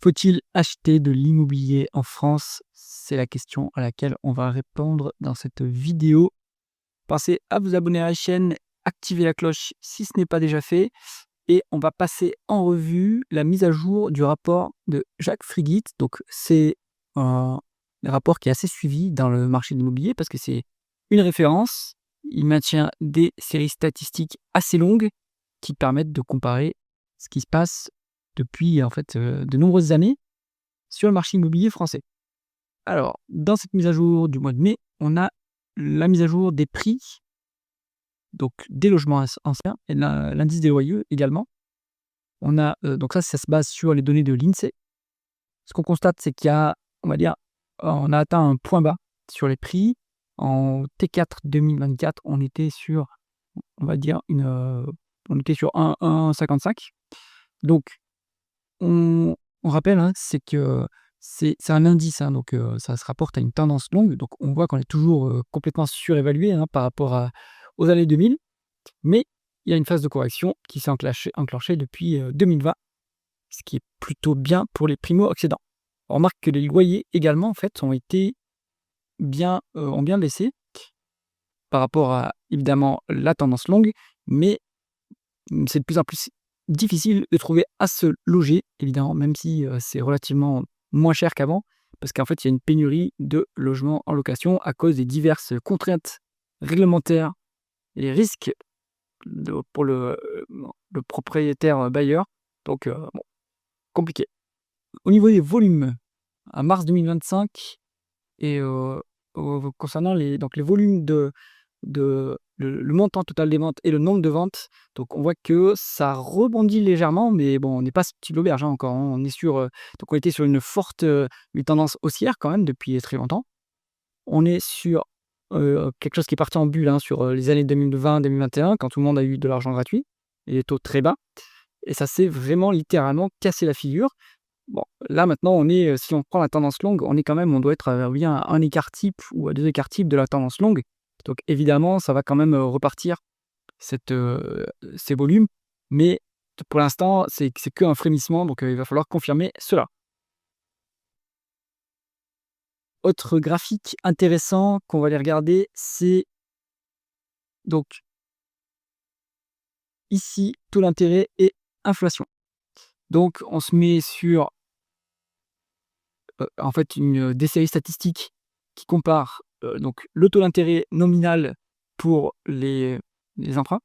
Faut-il acheter de l'immobilier en France? C'est la question à laquelle on va répondre dans cette vidéo. Pensez à vous abonner à la chaîne, activer la cloche si ce n'est pas déjà fait et on va passer en revue la mise à jour du rapport de Jacques Frigitt. Donc c'est un rapport qui est assez suivi dans le marché de l'immobilier parce que c'est une référence. Il maintient des séries statistiques assez longues qui permettent de comparer ce qui se passe depuis de nombreuses années sur le marché immobilier français. Alors, dans cette mise à jour du mois de mai, on a la mise à jour des prix, donc des logements anciens et l'indice des loyers également. On a, donc ça se base sur les données de l'INSEE. Ce qu'on constate, c'est qu'il y a, on va dire, on a atteint un point bas sur les prix. En T4 2024, on était sur, on va dire, on était sur 1,55. Donc On on rappelle, hein, c'est que c'est un indice, hein, donc ça se rapporte à une tendance longue. Donc on voit qu'on est toujours, complètement surévalué, hein, par rapport aux années 2000. Mais il y a une phase de correction qui s'est enclenchée depuis, 2020, ce qui est plutôt bien pour les primo-accédants. On remarque que les loyers également, en fait, ont bien baissé par rapport à, évidemment, la tendance longue, mais c'est de plus en plus difficile de trouver à se loger, évidemment, même si, c'est relativement moins cher qu'avant. Parce qu'en fait, il y a une pénurie de logements en location à cause des diverses contraintes réglementaires et les risques pour le propriétaire, bailleur. Donc, bon, compliqué. Au niveau des volumes, à mars 2025 et concernant les volumes le montant total des ventes et le nombre de ventes, donc on voit que ça rebondit légèrement, mais bon, on n'est pas ce petit auberge, hein, encore, hein. On est sur, donc on était sur une tendance haussière quand même depuis très longtemps. On est sur, quelque chose qui est parti en bulle, hein, sur, les années 2020-2021 quand tout le monde a eu de l'argent gratuit et des taux très bas et ça s'est vraiment littéralement cassé la figure. Bon, là maintenant on est, si on prend la tendance longue, on doit être à bien à 1 écart type ou à 2 écarts types de la tendance longue. Donc évidemment, ça va quand même, repartir cette, ces volumes, mais pour l'instant, c'est qu'un frémissement, donc il va falloir confirmer cela. Autre graphique intéressant qu'on va aller regarder, c'est donc ici, taux d'intérêt et inflation. Donc on se met sur, des séries statistiques qui comparent, donc le taux d'intérêt nominal pour les emprunts,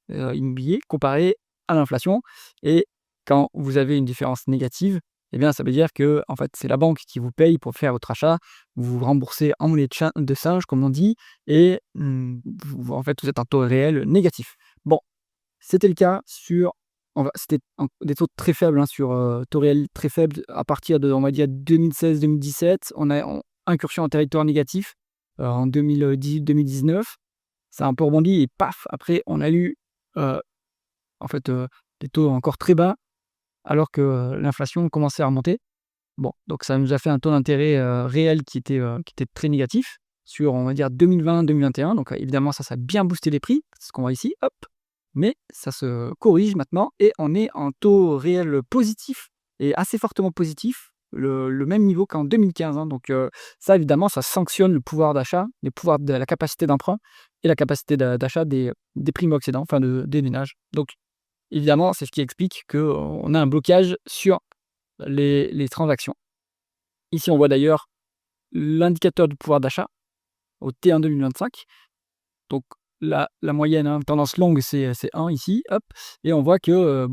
immobiliers comparé à l'inflation et quand vous avez une différence négative, eh bien, ça veut dire que en fait, c'est la banque qui vous paye pour faire votre achat. Vous vous remboursez en monnaie de singe, comme on dit et vous êtes un taux réel négatif. Bon, c'était le cas sur c'était des taux très faibles, hein, sur, taux réels très faibles à partir de, on va dire, 2016-2017. On a incursion en territoire négatif, en 2018-2019. Ça a un peu rebondi et paf, après on a eu, heu, en fait, des taux encore très bas alors que, l'inflation commençait à remonter. Bon, donc ça nous a fait un taux d'intérêt, réel qui était très négatif sur, on va dire, 2020-2021. Donc, évidemment ça a bien boosté les prix, c'est ce qu'on voit ici, hop. Mais ça se corrige maintenant et on est en taux réel positif et assez fortement positif, le même niveau qu'en 2015, hein. Donc, ça évidemment, ça sanctionne le pouvoir d'achat, la capacité d'emprunt et la capacité d'achat des primo-accédants, enfin des ménages. Donc évidemment, c'est ce qui explique qu'on a un blocage sur les transactions. Ici, on voit d'ailleurs l'indicateur du pouvoir d'achat au T1 2025. Donc la moyenne, hein, tendance longue, c'est 1 ici, hop et on voit que,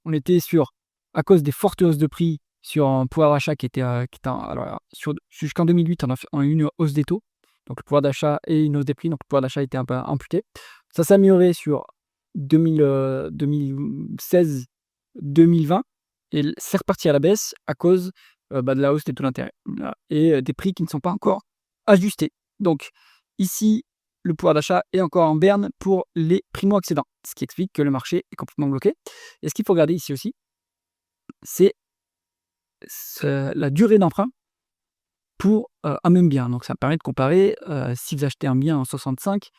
on était sur, à cause des fortes hausses de prix, sur un pouvoir d'achat qui était alors sur jusqu'en 2008, on a eu une hausse des taux, donc le pouvoir d'achat et une hausse des prix, donc le pouvoir d'achat était un peu amputé. Ça s'est amélioré sur 2016-2020 et c'est reparti à la baisse à cause, de la hausse des taux d'intérêt, voilà et des prix qui ne sont pas encore ajustés. Donc ici, le pouvoir d'achat est encore en berne pour les primo-accédants, ce qui explique que le marché est complètement bloqué et ce qu'il faut regarder ici aussi, c'est la durée d'emprunt pour, un même bien. Donc ça permet de comparer, si vous achetez un bien en 65,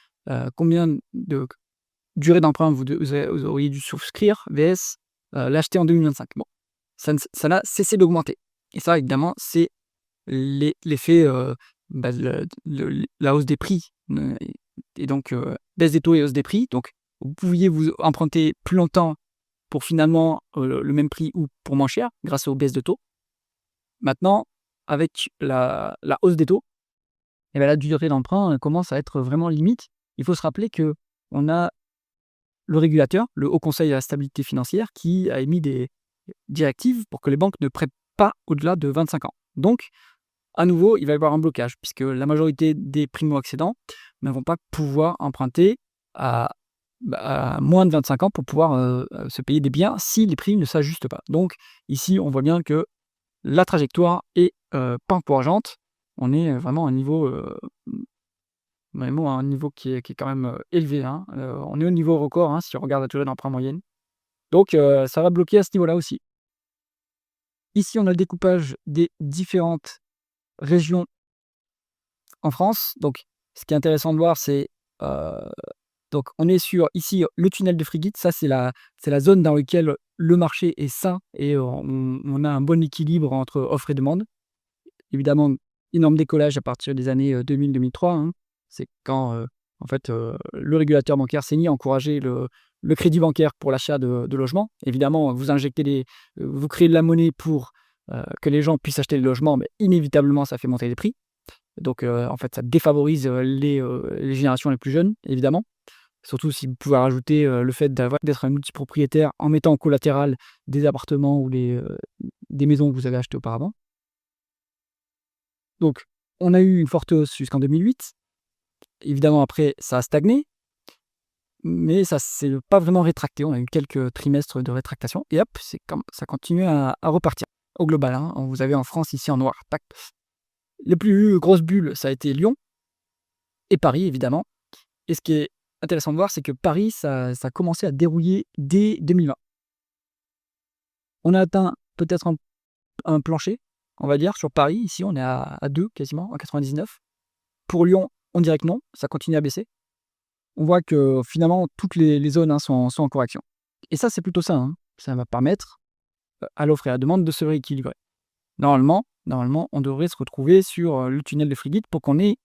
combien de durée d'emprunt vous auriez dû souscrire vs, l'acheter en 2025. Bon, ça n'a cessé d'augmenter. Et ça, évidemment, c'est l'effet, la hausse des prix, et donc baisse des taux et hausse des prix. Donc vous pouviez vous emprunter plus longtemps pour finalement, le même prix ou pour moins cher grâce aux baisses de taux. Maintenant, avec la hausse des taux, et bah, la durée d'emprunt, commence à être vraiment limite. Il faut se rappeler qu'on a le régulateur, le Haut Conseil à la stabilité financière, qui a émis des directives pour que les banques ne prêtent pas au-delà de 25 ans. Donc, à nouveau, il va y avoir un blocage puisque la majorité des primo-accédants ne vont pas pouvoir emprunter à, à moins de 25 ans pour pouvoir se payer des biens si les prix ne s'ajustent pas. Donc, ici, on voit bien que la trajectoire est pas encourageante. On est vraiment à un niveau, vraiment à un niveau qui est quand même élevé, hein. On est au niveau record, hein, si on regarde la durée d'emprunt moyenne. Donc, ça va bloquer à ce niveau-là aussi. Ici, on a le découpage des différentes régions en France. Donc, ce qui est intéressant de voir, c'est donc on est sur ici le tunnel de Frigide. Ça, c'est la zone dans laquelle le marché est sain et on a un bon équilibre entre offre et demande. Évidemment, énorme décollage à partir des années 2000-2003, hein. C'est quand en fait le régulateur bancaire s'est mis à encourager le crédit bancaire pour l'achat de logements. Évidemment, vous créez de la monnaie pour que les gens puissent acheter des logements, mais inévitablement, ça fait monter les prix. Donc, en fait, ça défavorise les générations les plus jeunes, évidemment. Surtout si vous pouvez rajouter le fait d'être un multipropriétaire en mettant en collatéral des appartements ou des maisons que vous avez achetées auparavant. Donc, on a eu une forte hausse jusqu'en 2008. Évidemment, après, ça a stagné, mais ça s'est pas vraiment rétracté. On a eu quelques trimestres de rétractation et hop, c'est comme ça continue à repartir au global, hein. Vous avez en France, ici en noir, tac. Les plus grosses bulles, ça a été Lyon et Paris, évidemment. Et ce qui est intéressant de voir, c'est que Paris, ça a commencé à dérouiller dès 2020. On a atteint peut-être un plancher, on va dire, sur Paris. Ici, on est à 2 quasiment, en 99. Pour Lyon, on dirait que non, ça continue à baisser. On voit que finalement, toutes les zones, hein, sont en correction. Et ça, c'est plutôt ça, hein. Ça va permettre à l'offre et à la demande de se rééquilibrer. Normalement, on devrait se retrouver sur le tunnel de Frigide pour qu'on ait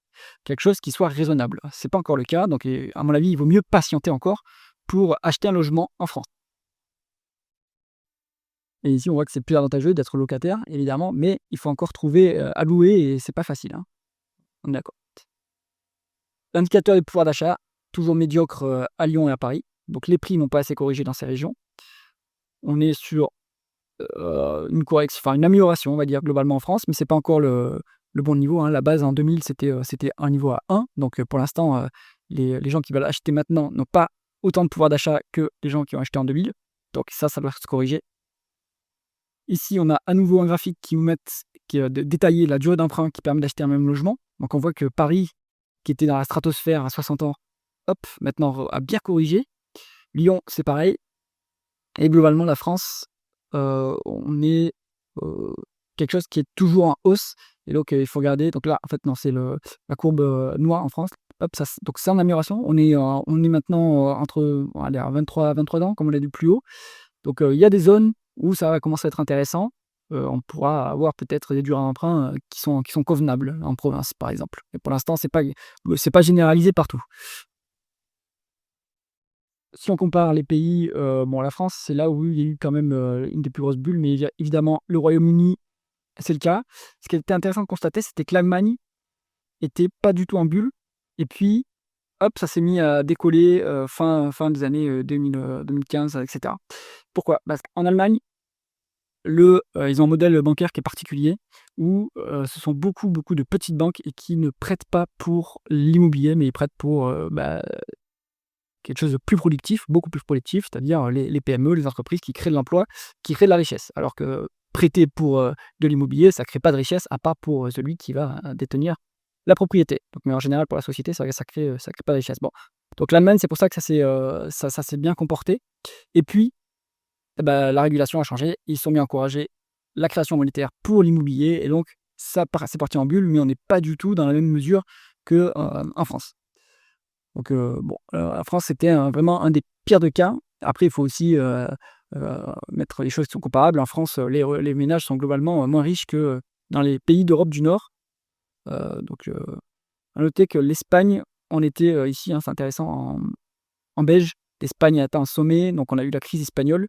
quelque chose qui soit raisonnable. C'est pas encore le cas, donc à mon avis, il vaut mieux patienter encore pour acheter un logement en France. Et ici, on voit que c'est plus avantageux d'être locataire, évidemment, mais il faut encore trouver à louer et c'est pas facile, hein. On est d'accord. L'indicateur du pouvoir d'achat, toujours médiocre à Lyon et à Paris. Donc les prix n'ont pas assez corrigé dans ces régions. On est sur une amélioration, on va dire, globalement en France, mais c'est pas encore le bon niveau, hein. La base en 2000, c'était un niveau à 1. Donc pour l'instant, les gens qui veulent acheter maintenant n'ont pas autant de pouvoir d'achat que les gens qui ont acheté en 2000. Donc ça doit se corriger. Ici, on a à nouveau un graphique qui est détaillé la durée d'emprunt qui permet d'acheter un même logement. Donc on voit que Paris, qui était dans la stratosphère à 60 ans, hop, maintenant a bien corrigé. Lyon, c'est pareil. Et globalement, la France, on est quelque chose qui est toujours en hausse. Et donc, il faut regarder. Donc là, en fait, non, c'est la courbe noire en France. Hop, donc c'est en amélioration. On est maintenant entre allez, à 23 ans, comme on l'a dit plus haut. Donc, il y a des zones où ça va commencer à être intéressant. On pourra avoir peut-être des durées d'emprunt qui sont convenables en province, par exemple. Mais pour l'instant, c'est pas généralisé partout. Si on compare les pays, bon, la France, c'est là où il y a eu quand même une des plus grosses bulles, mais il y a évidemment le Royaume-Uni, c'est le cas. Ce qui était intéressant de constater, c'était que l'Allemagne était pas du tout en bulle et puis, hop, ça s'est mis à décoller fin des années 2000, 2015, et cetera. Pourquoi? Parce qu'en Allemagne, ils ont un modèle bancaire qui est particulier où ce sont beaucoup, beaucoup de petites banques et qui ne prêtent pas pour l'immobilier, mais ils prêtent pour quelque chose de plus productif, beaucoup plus productif, c'est-à-dire les PME, les entreprises qui créent de l'emploi, qui créent de la richesse. Alors que prêter pour de l'immobilier, ça ne crée pas de richesse, à part pour celui qui va détenir la propriété. Donc, mais en général, pour la société, ça crée pas de richesse. Bon. Donc l'Allemagne, c'est pour ça que ça s'est bien comporté. Et puis, eh ben, la régulation a changé. Ils sont mis à encourager la création monétaire pour l'immobilier. Et donc, c'est parti en bulle, mais on n'est pas du tout dans la même mesure qu'en France. Donc bon, la France, c'était vraiment un des pires de cas. Après, il faut aussi mettre les choses qui sont comparables. En France, les ménages sont globalement moins riches que dans les pays d'Europe du Nord. Donc, à noter que l'Espagne en était ici, hein, c'est intéressant, en beige. L'Espagne a atteint un sommet, donc on a eu la crise espagnole.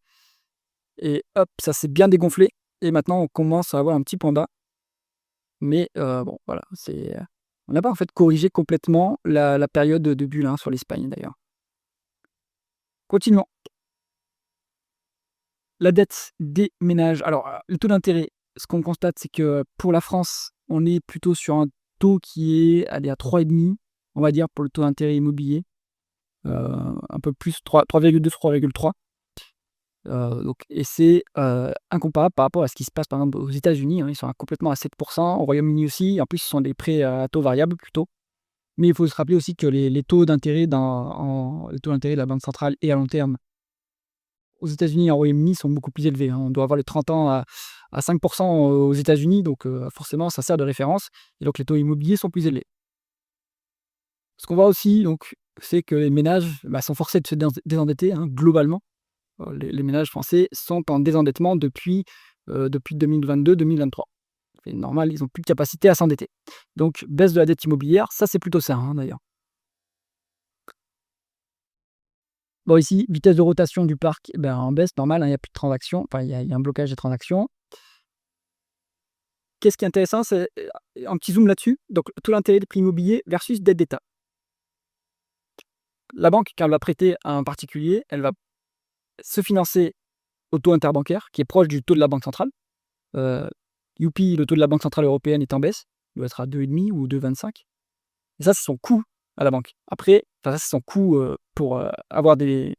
Et hop, ça s'est bien dégonflé. Et maintenant, on commence à avoir un petit point bas. Mais bon, voilà, on n'a pas en fait corrigé complètement la période de bulle, hein, sur l'Espagne d'ailleurs. Continuons. La dette des ménages. Alors, le taux d'intérêt, ce qu'on constate, c'est que pour la France, on est plutôt sur un taux qui est allez, à 3,5, on va dire, pour le taux d'intérêt immobilier. Un peu plus, 3,2-3,3. Donc, et c'est incomparable par rapport à ce qui se passe par exemple aux États-Unis, hein, ils sont complètement à 7%, au Royaume-Uni aussi. En plus, ce sont des prêts à taux variable plutôt. Mais il faut se rappeler aussi que les taux d'intérêt les taux d'intérêt de la banque centrale et à long terme aux États-Unis et au Royaume-Uni sont beaucoup plus élevés, hein. On doit avoir les 30 ans à 5% aux États-Unis, donc forcément ça sert de référence et donc les taux immobiliers sont plus élevés. Ce qu'on voit aussi donc, c'est que les ménages, sont forcés de se désendetter, hein, globalement. Les ménages français sont en désendettement depuis 2022-2023. C'est normal, ils ont plus de capacité à s'endetter. Donc baisse de la dette immobilière, ça c'est plutôt ça, hein, d'ailleurs. Bon ici, vitesse de rotation du parc, en baisse, normal, hein, il y a plus de transactions, enfin il y a un blocage des transactions. Qu'est-ce qui est intéressant, c'est, un petit zoom là-dessus, donc taux d'intérêt des prix immobiliers versus dette d'État. La banque, quand elle va prêter à un particulier, elle va se financer au taux interbancaire qui est proche du taux de la banque centrale. Youpi, le taux de la Banque centrale européenne est en baisse, il doit être à 2,5 ou 2,25. Et ça, c'est son coût à la banque. Après, ça, c'est son coût pour avoir de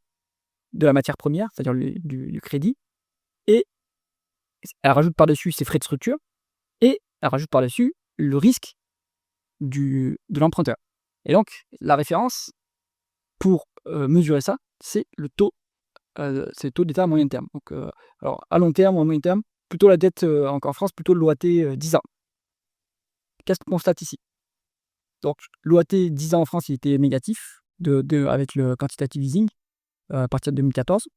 la matière première, c'est-à-dire du crédit. Et elle rajoute par-dessus ses frais de structure et elle rajoute par-dessus le risque de l'emprunteur. Et donc, la référence pour mesurer ça, c'est le taux d'État à moyen terme. Donc, alors, à long terme ou à moyen terme, plutôt la dette en France, plutôt l'OAT 10 ans. Qu'est-ce qu'on constate ici? Donc, l'OAT 10 ans en France, il était négatif avec le quantitative easing à partir de 2014.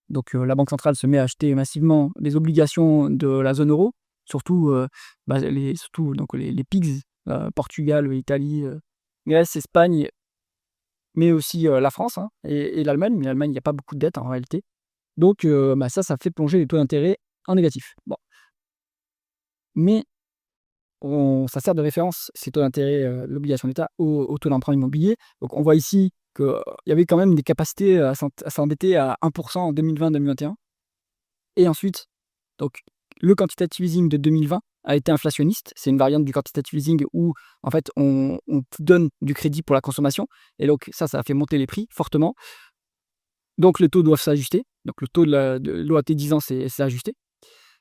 Donc, la Banque centrale se met à acheter massivement les obligations de la zone euro, surtout, les PIGS, Portugal, Italie, Grèce, Espagne, mais aussi la France, hein, et l'Allemagne. Mais l'Allemagne, il n'y a pas beaucoup de dettes en réalité. Donc, ça fait plonger les taux d'intérêt en négatif. Bon. Mais ça sert de référence, ces taux d'intérêt, l'obligation d'État, au taux d'emprunt immobilier. Donc on voit ici qu'il y avait quand même des capacités à s'endetter à 1% en 2020-2021. Et ensuite, donc, le quantitative easing de 2020 a été inflationniste. C'est une variante du quantitative easing où, en fait, on donne du crédit pour la consommation. Et donc ça a fait monter les prix fortement. Donc les taux doivent s'ajuster. Donc le taux de l'OAT 10 ans s'est ajusté.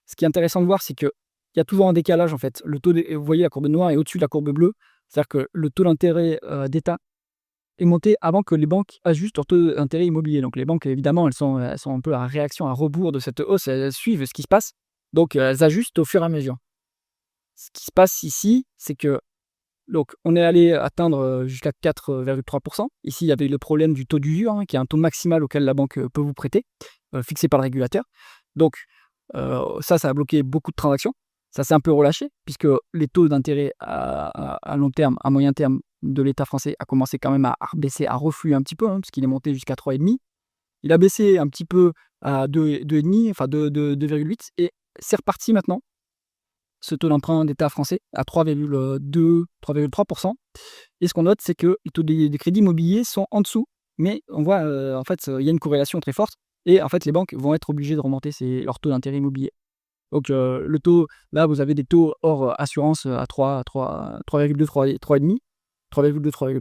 Ce qui est intéressant de voir, c'est qu'il y a toujours un décalage en fait. Vous voyez, la courbe noire est au-dessus de la courbe bleue. C'est-à-dire que le taux d'intérêt d'État est monté avant que les banques ajustent leur taux d'intérêt immobilier. Donc les banques, évidemment, elles sont un peu à réaction, à rebours de cette hausse. Elles suivent ce qui se passe. Donc elles ajustent au fur et à mesure. Ce qui se passe ici, c'est que donc on est allé atteindre jusqu'à 4,3%. Ici, il y avait le problème du taux d'usure, hein, qui est un taux maximal auquel la banque peut vous prêter, fixé par le régulateur. Donc ça a bloqué beaucoup de transactions. Ça s'est un peu relâché, puisque les taux d'intérêt à long terme, à moyen terme de l'État français a commencé quand même à baisser, à refluer un petit peu, hein, parce qu'il est monté jusqu'à 3,5. Il a baissé un petit peu à 2,5, enfin 2,8, et c'est reparti maintenant, ce taux d'emprunt d'État français, à 3,2-3,3%. Et ce qu'on note, c'est que les taux des crédits immobiliers sont en dessous, mais on voit, en fait, il y a une corrélation très forte. Et en fait, les banques vont être obligées de remonter leur taux d'intérêt immobilier. Donc, le taux, là, vous avez des taux hors assurance à 3,2, 3,5, 3,2, 3,3. Il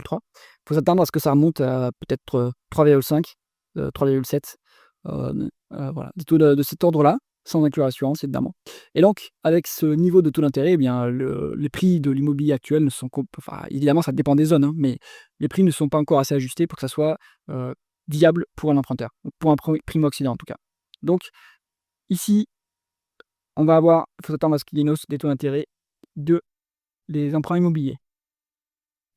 faut s'attendre à ce que ça remonte à peut-être 3,5, 3,7. Voilà, des taux de cet ordre-là, sans inclure l'assurance, évidemment. Et donc, avec ce niveau de taux d'intérêt, eh bien, les prix de l'immobilier actuel ne sont enfin, évidemment, ça dépend des zones, hein, mais les prix ne sont pas encore assez ajustés pour que ça soit viable pour un emprunteur, pour un primo-accédant en tout cas. Donc, ici, il faut s'attendre à ce qu'il y ait une hausse des taux d'intérêt des emprunts immobiliers.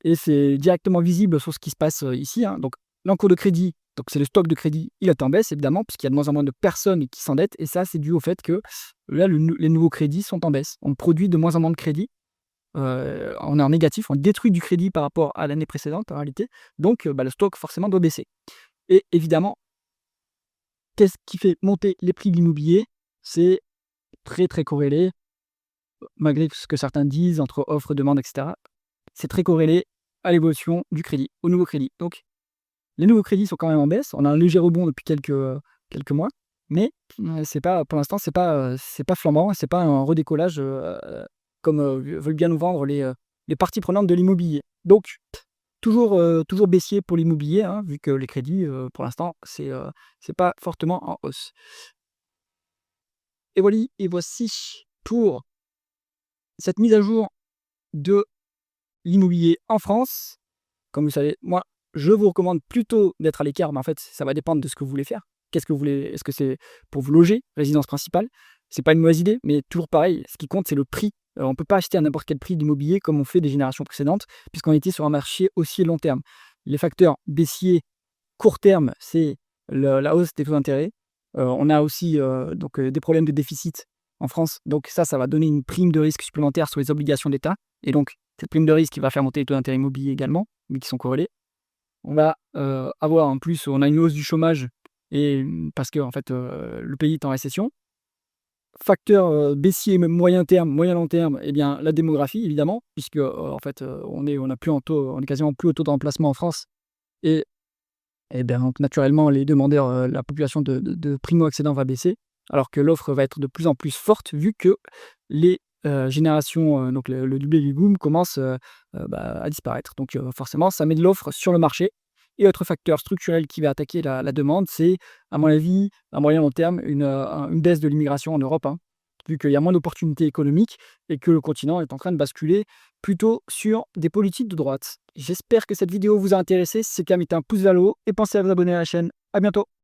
Et c'est directement visible sur ce qui se passe ici, hein. Donc, l'encours de crédit Donc c'est le stock de crédit, il est en baisse évidemment, puisqu'il y a de moins en moins de personnes qui s'endettent et ça, c'est dû au fait que là, les nouveaux crédits sont en baisse. On produit de moins en moins de crédits, on est en négatif, on détruit du crédit par rapport à l'année précédente en réalité, donc le stock forcément doit baisser et évidemment, qu'est-ce qui fait monter les prix de l'immobilier? C'est très, très corrélé, malgré ce que certains disent entre offre, demande et cetera. C'est très corrélé à l'évolution du crédit, au nouveau crédit. Donc les nouveaux crédits sont quand même en baisse. On a un léger rebond depuis quelques mois, mais c'est pas pour l'instant, c'est pas flambant, c'est pas un redécollage, comme, veulent bien nous vendre les parties prenantes de l'immobilier. Donc toujours baissier pour l'immobilier, hein, vu que les crédits, pour l'instant, c'est pas fortement en hausse. Et voici pour cette mise à jour de l'immobilier en France. Comme vous savez, moi, je vous recommande plutôt d'être à l'écart, mais en fait, ça va dépendre de ce que vous voulez faire. Qu'est-ce que vous voulez? Est-ce que c'est pour vous loger, résidence principale? C'est pas une mauvaise idée, mais toujours pareil, ce qui compte, c'est le prix. On ne peut pas acheter à n'importe quel prix d'immobilier comme on fait des générations précédentes, puisqu'on était sur un marché aussi long terme. Les facteurs baissiers court terme, c'est la hausse des taux d'intérêt. On a aussi des problèmes de déficit en France. Donc ça va donner une prime de risque supplémentaire sur les obligations d'État. Et donc, cette prime de risque qui va faire monter les taux d'intérêt immobiliers également, mais qui sont corrélés. On va avoir en plus, on a une hausse du chômage et parce que en fait, le pays est en récession. Facteur baissier, même moyen terme, moyen long terme, eh bien la démographie évidemment, puisque en fait, on est quasiment plus au taux de remplacement en France et bien, donc naturellement, les demandeurs, la population de primo-accédants va baisser, alors que l'offre va être de plus en plus forte vu que les, générations, donc le baby boom commence, à disparaître. Donc forcément, ça met de l'offre sur le marché et autre facteur structurel qui va attaquer la demande, c'est à mon avis, à moyen long terme, une baisse de l'immigration en Europe, hein, vu qu'il y a moins d'opportunités économiques et que le continent est en train de basculer plutôt sur des politiques de droite. J'espère que cette vidéo vous a intéressé. Si c'est le cas, mettez un pouce vers le haut et pensez à vous abonner à la chaîne. À bientôt.